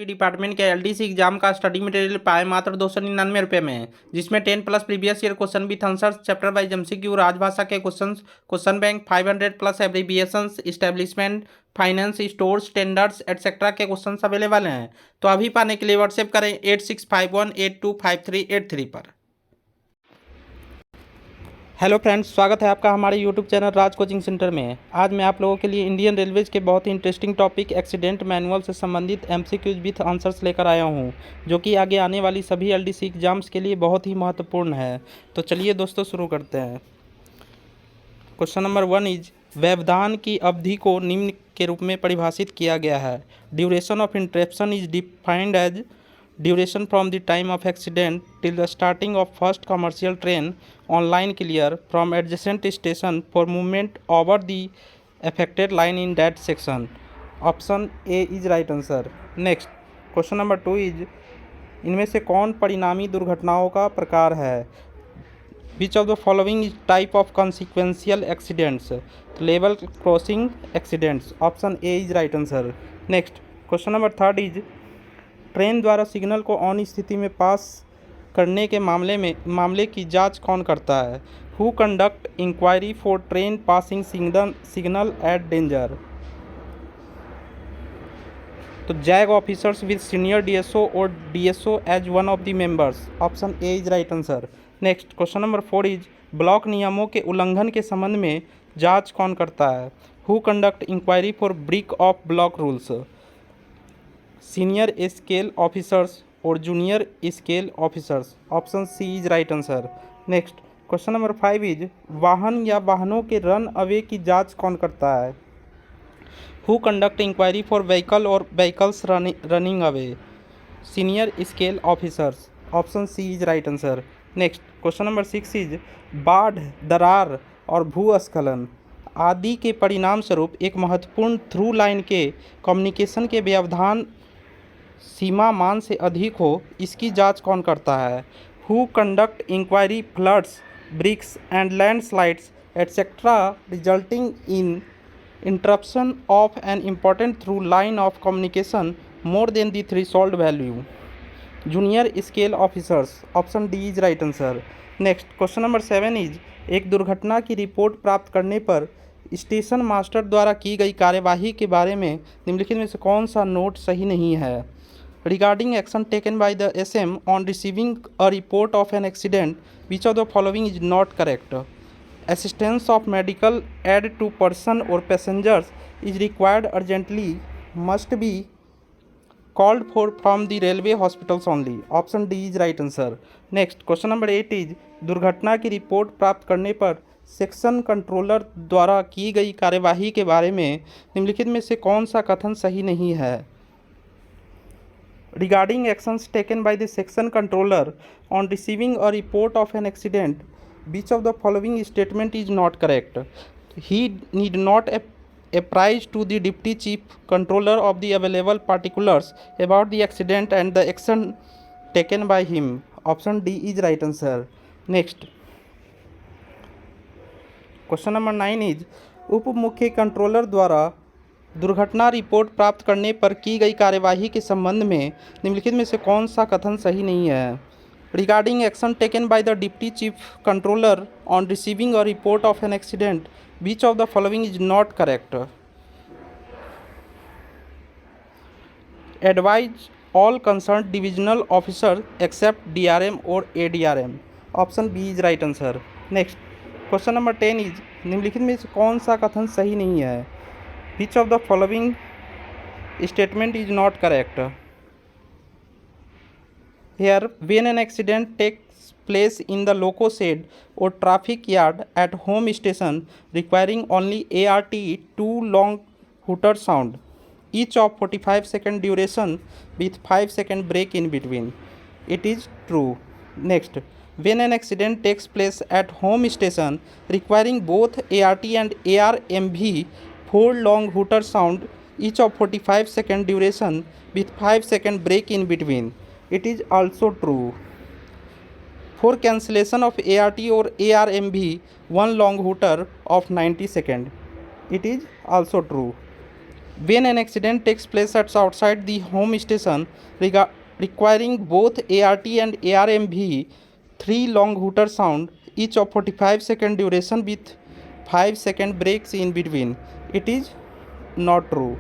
Department के LDC exam का study material पाए मात्र 299 रुपये में, जिसमें 10 plus previous year question with answers, chapter wise MCQ, राजभाषा के questions, question bank, 500 plus abbreviations, establishment, finance, stores, tenders etcetera के क्वेश्चंस अवेलेबल हैं। तो अभी पाने के लिए व्हाट्सएप करें 8651825383 पर। हेलो फ्रेंड्स, स्वागत है आपका हमारे यूट्यूब चैनल राज कोचिंग सेंटर में। आज मैं आप लोगों के लिए इंडियन रेलवेज के बहुत ही इंटरेस्टिंग टॉपिक एक्सीडेंट मैनुअल से संबंधित एमसीक्यूज विथ आंसर्स लेकर आया हूं, जो कि आगे आने वाली सभी एलडीसी एग्जाम्स के लिए बहुत ही महत्वपूर्ण है। तो चलिए दोस्तों शुरू करते हैं। क्वेश्चन नंबर 1 इज, व्यवधान की अवधि को निम्न के रूप में परिभाषित किया गया है। Duration of interruption is defined as duration from the time of accident till the starting of first commercial train on line clear from adjacent station for movement over the affected line in that section. Option A is right answer. Next, question number 2 is, इनमें से कौन परिणामी दुर्घटनाओं का प्रकार है? Which of the following is type of consequential accidents? Level crossing accidents. Option A is right answer. Next, question number 3 is, train द्वारा signal को ऑन स्थिति में पास करने के मामले की जांच कौन करता है? Who conduct inquiry for train passing signal at danger? तो JAG officers with senior DSO और DSO as one of the members. Option A is right answer. Next, question number 4 is, block नियमों के उल्लंघन के संबंध में जांच कौन करता है? Who conduct inquiry for break of block rules? Senior scale officers और junior scale officers. Option C is right answer. Next, question number 5 is, वाहन या वाहनों के रन अवे की जांच कौन करता है? Who conduct inquiry for vehicle और vehicles running away? Senior scale officers. Option C is right answer. Next, question number 6 is, बाढ़, दरार और भूस्खलन आदि के परिणाम स्वरूप एक महत्वपूर्ण थ्रू लाइन के कम्युनिकेशन के व्यवधान सीमा मान से अधिक हो, इसकी जांच कौन करता है? Who conduct inquiry floods, BRICS and landslides etcetera resulting in interruption of an important through line of communication more than the threshold value? Junior scale officers. Option D is right answer. Next, question number 7 is, एक दुर्घटना की report प्राप्त करने पर station master द्वारा की गई कार्यवाही के बारे में निम्नलिखित में से कौन सा नोट सही नहीं है? Regarding action taken by the SM on receiving a report of an accident, which of the following is not correct? Assistance of medical aid to person or passengers is required urgently, must be called for from the railway hospitals only. Option D is right answer. Next, question number 8 is, दुर्घटना की report प्राप्त करने पर section controller द्वारा की गई कार्यवाही के बारे में निम्नलिखित में से कौन सा कथन सही नहीं है? Regarding actions taken by the section controller on receiving a report of an accident, which of the following statement is not correct? He need not apprise to the deputy chief controller of the available particulars about the accident and the action taken by him. Option D is right answer. Next, question number 9 is, उप मुख्य controller द्वारा दुर्घटना report प्राप्त करने पर की गई कार्यवाही के संबंध में निम्नलिखित में से कौन सा कथन सही नहीं है? Regarding action taken by the deputy chief controller on receiving a report of an accident, which of the following is not correct? Advise all concern divisional officer except DRM और ADRM. Option B is right answer. Next, question number 10 is, निम्नलिखित में से कौन सा कथन सही नहीं है? Which of the following statement is not correct? Here, when an accident takes place in the loco shed or traffic yard at home station requiring only ART, two long hooter sound, each of 45-second duration with 5-second break in between. It is true. Next, when an accident takes place at home station requiring both ART and ARMV, 4 long hooter sound, each of 45-second duration with 5-second break in between. It is also true. For cancellation of ART or ARMV, 1 long hooter of 90 seconds. It is also true. When an accident takes place at outside the home station, requiring both ART and ARMV, three long hooter sound, each of 45-second duration with 5-second breaks in between, it is not true.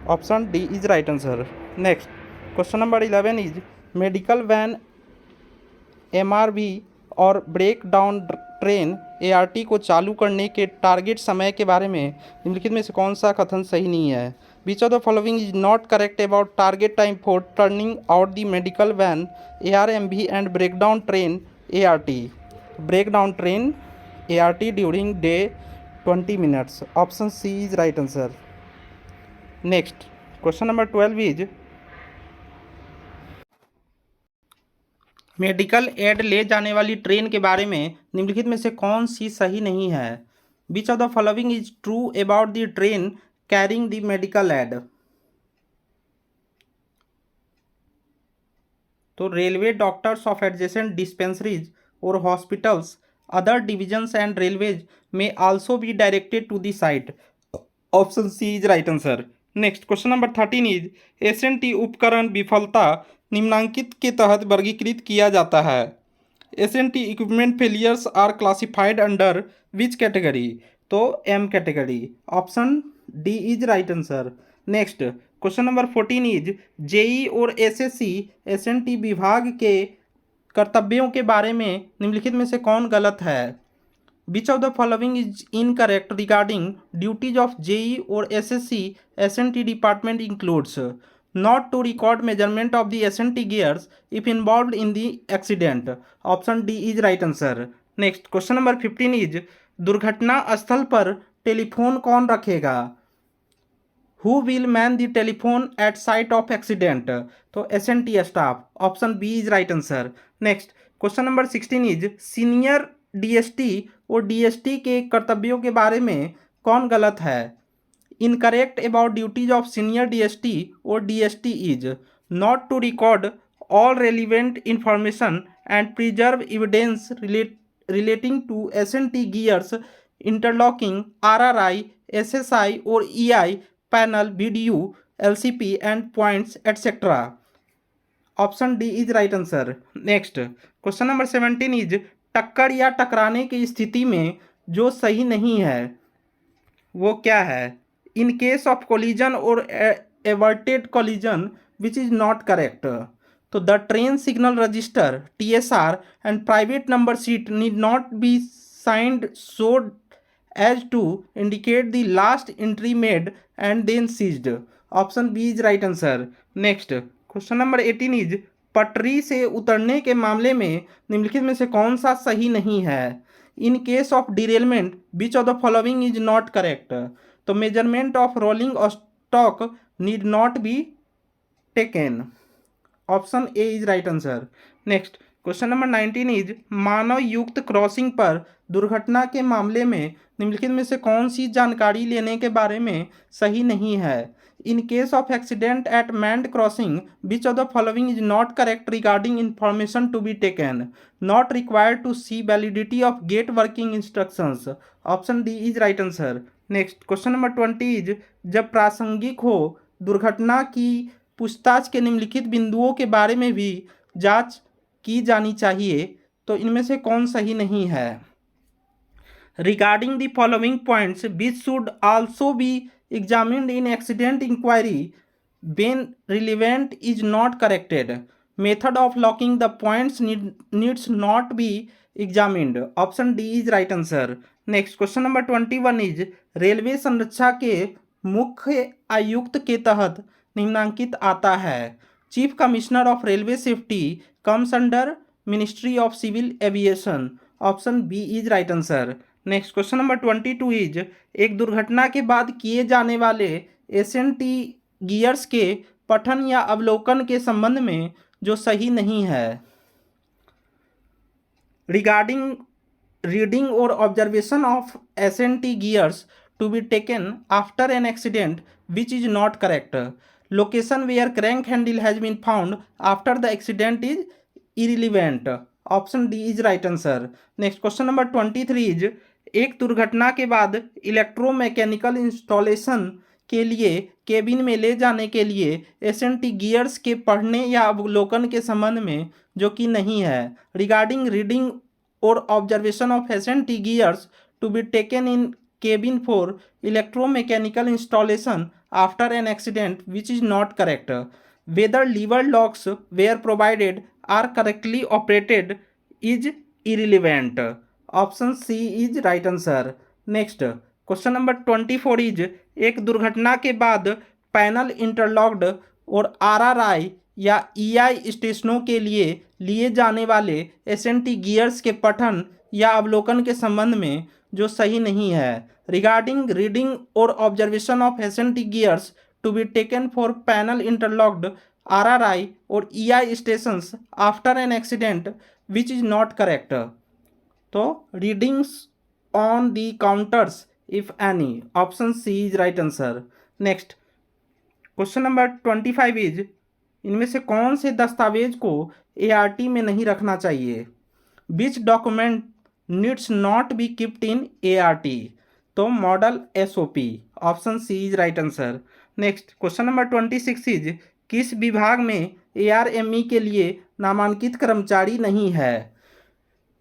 Option D is right answer. Next, question number 11 is medical van MRV और break down train ART को चालू करने के target समय के बारे में निम्नलिखित में से कौन सा कथन सही नहीं है? Which of the following is not correct about target time for turning out the medical van ARMV and break down train ART? Break down train ART during day 20 minutes. Option C is right answer. Next, question number 12 is medical aid ले जाने वाली train के बारे में निम्नलिखित में से कौन सी सही नहीं है? Which of the following is true about the train carrying the medical aid? तो railway doctors of adjacent dispensaries और hospitals other divisions and railways में also be directed to the site. Option C is right answer. Next, question number 13 is SNT उपकरण विफलता निम्नांकित के तहत वर्गीकृत किया जाता है. SNT equipment failures are classified under which category? तो M category. Option D is right answer. Next, question number 14 is JEE और SSC SNT विभाग के कर्तव्यों के बारे में निम्नलिखित में से कौन गलत है? Which of the following is incorrect regarding duties of JEE और SSC SNT department includes not to record measurement of the SNT gears if involved in the accident. Option D is right answer. Next, question number 15 is दुर्घटना स्थल पर telephone कौन रखेगा? Who will man the telephone at site of accident? तो SNT staff. Option B is right answer. Next, question number 16 is senior DST और DST के कर्तव्यों के बारे में कौन गलत है? Incorrect about duties of senior DST or DST is not to record all relevant information and preserve evidence relating to SNT gears, interlocking, RRI, SSI or EI, panel, VDU, LCP and points, etc. Option D is right answer. Next, question number 17 is टक्कर या टकराने की स्थिति में जो सही नहीं है वो क्या है? In case of collision or averted collision which is not correct. तो the train signal register TSR and private number sheet need not be signed so as to indicate the last entry made and then seized. Option B is right answer. Next, question number 18 is पटरी से उतरने के मामले में निम्नलिखित में से कौन सा सही नहीं है? In case of derailment which of the following is not correct? तो measurement of rolling stock need not be taken. Option A is right answer. Next, question number 19 is मानव युक्त क्रॉसिंग पर दुर्घटना के मामले में निम्नलिखित में से कौन सी जानकारी लेने के बारे में सही नहीं है? In case of accident at manned crossing which of the following is not correct regarding information to be taken? Not required to see validity of gate working instructions. Option D is right answer. Next, question number 20 is जब प्रासंगिक हो दुर्घटना की पूछताछ के निम्नलिखित बिंदुओं के बारे में भी जांच की जानी चाहिए. तो इनमें से कौन सही नहीं है? Regarding the following points which should also be examined in accident inquiry when relevant is not corrected. Method of locking the points needs not be examined. Option D is right answer. Next, question number 21 is railway संरक्षा के मुख्य आयुक्त के तहत निम्नांकित आता है. Chief commissioner of railway safety comes under ministry of civil aviation. Option B is right answer. Next, question number 22 is एक दुर्घटना के बाद किए जाने वाले SNT गियर्स के पठन या अवलोकन के संबंध में जो सही नहीं है. Regarding reading or observation of SNT gears to be taken after an accident which is not correct. Location where crank handle has been found after the accident is irrelevant. Option D is right answer. Next, question number 23 is एक दुर्घटना के बाद electromechanical installation के लिए cabin में ले जाने के लिए एसएनटी गियर्स के पढ़ने या अवलोकन के संबंध में, जो कि नहीं है। रिगार्डिंग रीडिंग और observation of SNT gears to be taken in cabin for electromechanical installation after an accident which is not correct. Whether lever locks where provided are correctly operated is irrelevant. Option C is right answer. Next question number 24 is एक दुर्घटना के बाद panel interlocked और RRI या EI स्टेशनों के लिए जाने वाले एसएनटी गियर्स के पठन या अवलोकन के संबंध में, जो सही नहीं है। रिगार्डिंग रीडिंग और observation of SNT gears to be taken for panel interlocked RRI और EI stations after an accident which is not correct. तो readings on the counters if any, option C is right answer. Next question number 25 is इनमें से कौन से दस्तावेज को ART में नहीं रखना चाहिए? Which document needs not be keeped in ART? तो model SOP, option C is right answer. Next question number 26 is किस विभाग में एआरएमई के लिए नामांकित कर्मचारी नहीं है?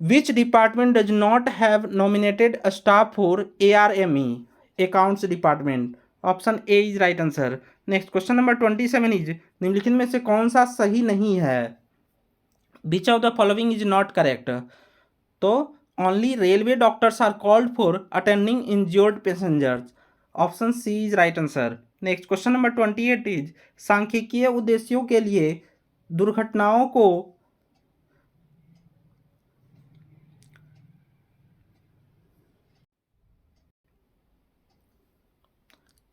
Which department does not have nominated staff for ARME? Accounts department, option A is right answer. Next question number 27 is निम्नलिखित में से कौन सा सही नहीं है? Which of the following is not correct? तो only railway doctors are called for attending injured passengers, option C is right answer. Next question number 28 is सांख्यिकीय उद्देश्यों के लिए दुर्घटनाओं को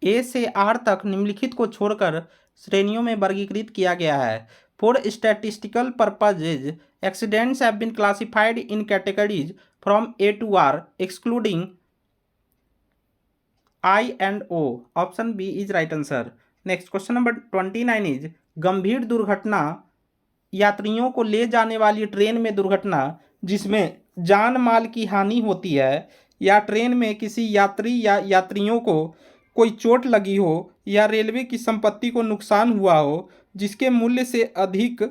ए से आर तक निम्नलिखित को छोड़कर श्रेणियों में वर्गीकृत किया गया है। For statistical purposes accidents have been classified in categories from A to R excluding I and O, option B is right answer. Next question number 29 is गंभीर दुर्घटना यात्रियों को ले जाने वाली ट्रेन में दुर्घटना जिसमें जान माल की हानि होती है या ट्रेन में किसी यात्री या यात्रियों को कोई चोट लगी हो या रेलवे की संपत्ति को नुकसान हुआ हो जिसके मूल्य से अधिक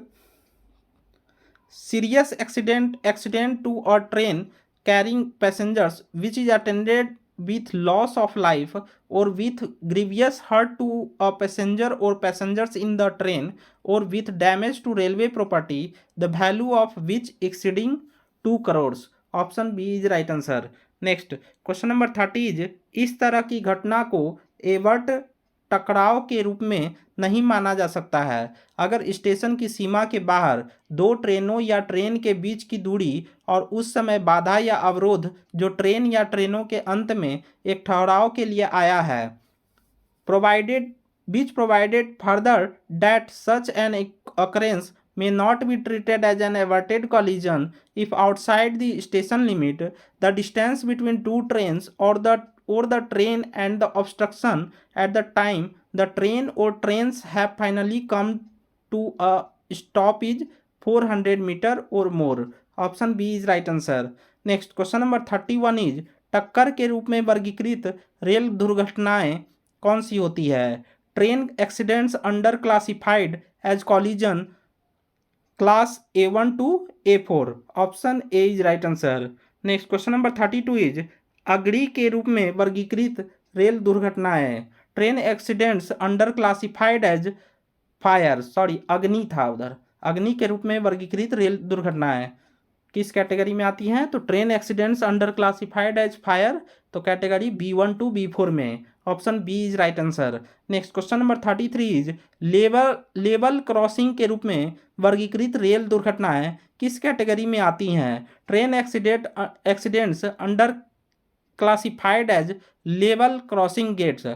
serious accident to a train carrying passengers which is attended with loss of life or with grievous hurt to a passenger or passengers in the train or with damage to railway property the value of which exceeding 2 crores, option B is right answer. Next question number 30 is इस तरह की घटना को avert टकराव के रूप में नहीं माना जा सकता है अगर स्टेशन की सीमा के बाहर दो ट्रेनों या ट्रेन के बीच की दूरी और उस समय बाधा या अवरोध जो ट्रेन या ट्रेनों के अंत में एक ठहराव के लिए आया है, provided further that such an occurrence may not be treated as an averted collision if outside the station limit the distance between two trains or the train and the obstruction at the time the train or trains have finally come to a stop is 400 meter or more, option B is right answer. Next question number 31 is टक्कर के रूप में वर्गीकृत रेल दुर्घटनाएं कौन सी होती है? Train accidents under classified as collision class A1 to A4, option A is right answer. Next question number 32 is अग्नि के रूप में वर्गीकृत रेल दुर्घटनाएं train accidents under classified as fire, अग्नि था उधर, अग्नि के रूप में वर्गीकृत रेल दुर्घटनाएं किस कैटेगरी में आती हैं? तो train accidents under classified as fire, तो कैटेगरी B1 टू B4 में, option B is right answer. Next question number 33 is level crossing के रूप में वर्गीकृत रेल दुर्घटनाएं किस कैटेगरी में आती हैं? Train accidents under classified as level crossing gates,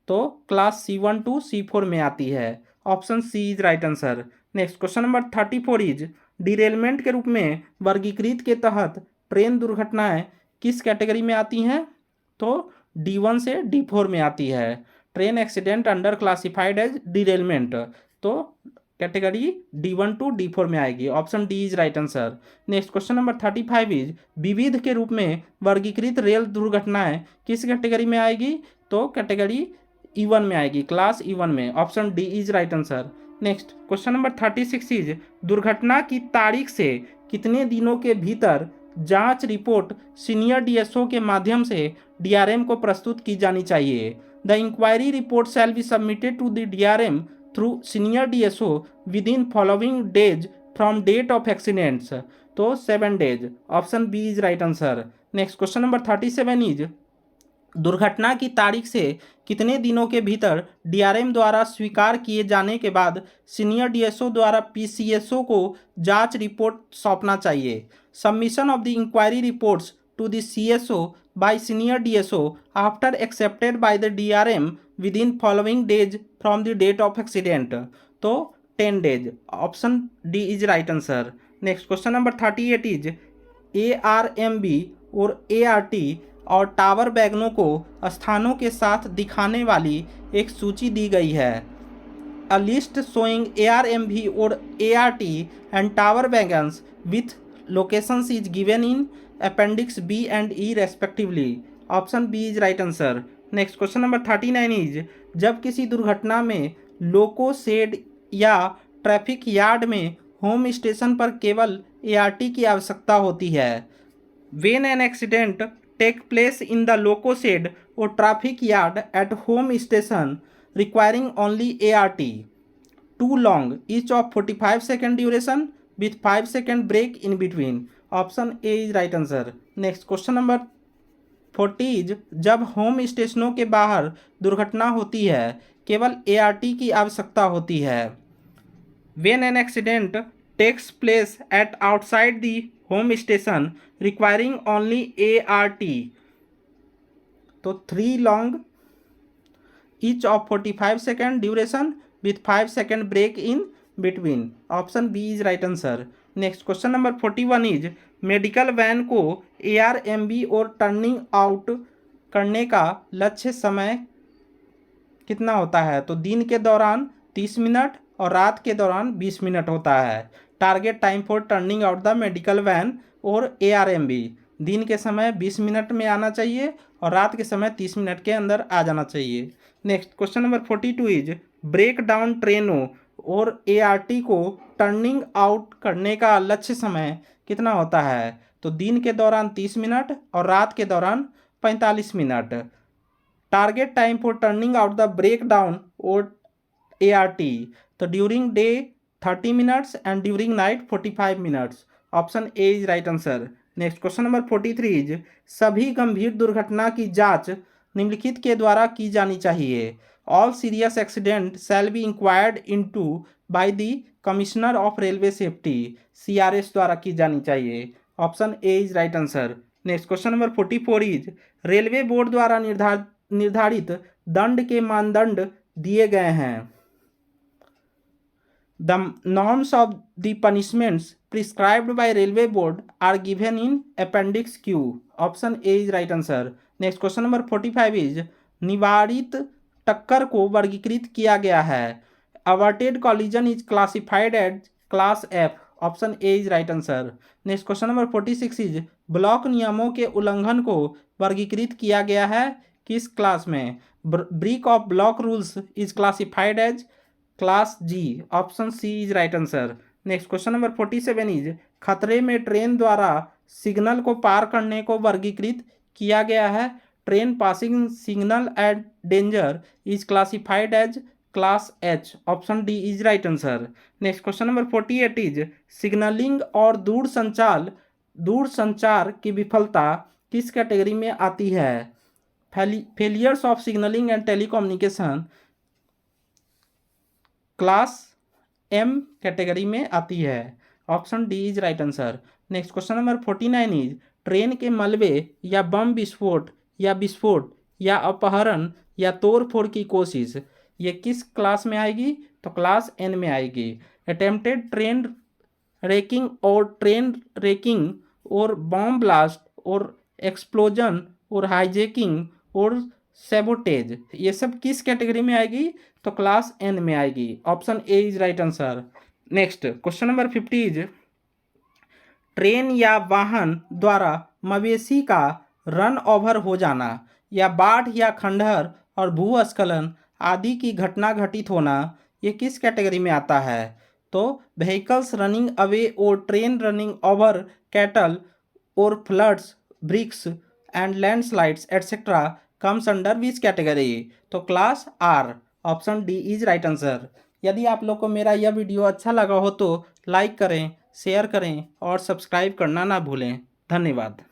तो क्लास C1 टू C4 में आती है, option C is right answer. Next question number 34 is derailment के रूप में वर्गीकृत के तहत ट्रेन दुर्घटनाएं किस कैटेगरी में आती हैं? तो D1 से D4 में आती है। Train accident under classified as derailment, तो कैटेगरी D1 टू D4 में आएगी, option D is right answer. Next question number 35 is विविध के रूप में वर्गीकृत रेल दुर्घटनाएं किस कैटेगरी में आएगी? तो कैटेगरी E1 में आएगी, क्लास E1 में। Option D is right answer. Next question number 36 is दुर्घटना की तारीख से कितने दिनों के भीतर जांच रिपोर्ट सीनियर डीएसओ के माध्यम से डीआरएम को प्रस्तुत की जानी चाहिए? The inquiry report shall be submitted to the DRM through senior DSO within following days from date of accidents. तो 7 days. Option B is right answer. Next question number 37 is दुर्घटना की तारीख से कितने दिनों के भीतर डीआरएम द्वारा स्वीकार किए जाने के बाद सीनियर डीएसओ द्वारा पीसीएसओ को जांच रिपोर्ट सौंपना चाहिए? Submission of the inquiry reports to the CSO by senior DSO after accepted by the DRM within following days from the date of accident. तो 10 days. Option D is right answer. Next question number 38 is ARMB और ART और tower वैगनों को स्थानों के साथ दिखाने वाली एक सूची दी गई है। अ लिस्ट शोइंग ARMB और ART and tower wagons with locations is given in appendix B and E respectively. Option B is right answer. Next question number 39 is जब किसी दुर्घटना में लोको शेड या ट्रैफिक यार्ड में home station पर केवल ART की आवश्यकता होती है। When an accident take place in the loco shed or traffic yard at home station requiring only ART, too long, each of 45 second duration with 5 second break in between. Option A is right answer. Next question number 40 is जब home स्टेशनों के बाहर दुर्घटना होती है केवल ART की आवश्यकता होती है। When an accident takes place at outside the home station requiring only ART, तो 3 long, each of 45 second duration with 5 second break in between. Option B is right answer. Next question number 41 is medical van को ARMB और turning out करने का लक्ष्य समय कितना होता है? तो दिन के दौरान 30 मिनट और रात के दौरान 20 मिनट होता है। Target time for turning out the medical van और ARMB दिन के समय 20 मिनट में आना चाहिए और रात के समय 30 मिनट के अंदर आ जाना चाहिए। Next question number 42 is breakdown ट्रेनों और ART को टर्निंग आउट करने का लक्ष्य समय कितना होता है? तो दिन के दौरान 30 मिनट और रात के दौरान 45 minute. Target time for turning out the breakdown और ART, तो during day 30 minutes and during night 45 minutes. Option A is right answer. Next question number 43 is सभी गंभीर दुर्घटना की जांच निम्नलिखित के द्वारा की जानी चाहिए। All serious accident shall be inquired into by the commissioner of railway safety, CRS द्वारा की जानी चाहिए। Option A is right answer. Next question number 44 is railway board द्वारा निर्धारित दंड के मानदंड दिए गए हैं। The norms of the punishments prescribed by railway board are given in appendix Q. Option A is right answer. Next question number 45 is निवारित टक्कर को वर्गीकृत किया गया है। Averted collision is classified as class F. Option A is right answer. Next question number 46 is block नियमों के उल्लंघन को वर्गीकृत किया गया है किस क्लास में? Break of block rules is classified as class G. Option C is right answer. Next question number 47 is खतरे में ट्रेन द्वारा सिग्नल को पार करने को वर्गीकृत किया गया है। Train passing signal at danger is classified as class H. Option D is right answer. Next question number 48 is signalling और दूरसंचार की विफलता किस कैटेगरी में आती है? Failures of signalling and telecommunication class M category में आती है। Option D is right answer. Next question number 49 is train के मलबे या बम विस्फोट या अपहरण या तोड़फोड़ की कोशिश ये किस क्लास में आएगी? तो क्लास N में आएगी। अटेम्प्टेड ट्रेन रेकिंग और बॉम्ब ब्लास्ट और एक्सप्लोजन और हाईजैकिंग और सैबोटेज ये सब किस कैटेगरी में आएगी? तो क्लास N में आएगी। Option A is right answer. Next question number 50 is train या वाहन द्वारा मवेशी का रन ओवर हो जाना या बाढ़ या खंडहर और भूस्खलन आदि की घटना घटित होना, ये किस कैटेगरी में आता है? तो व्हीकल्स रनिंग अवे और ट्रेन रनिंग ओवर कैटल और floods, BRICS and landslides etcetera comes under which category? तो class R, option D is right answer. यदि आप लोग को मेरा यह वीडियो अच्छा लगा हो तो लाइक करें, शेयर करें और सब्सक्राइब करना ना भूलें। धन्यवाद।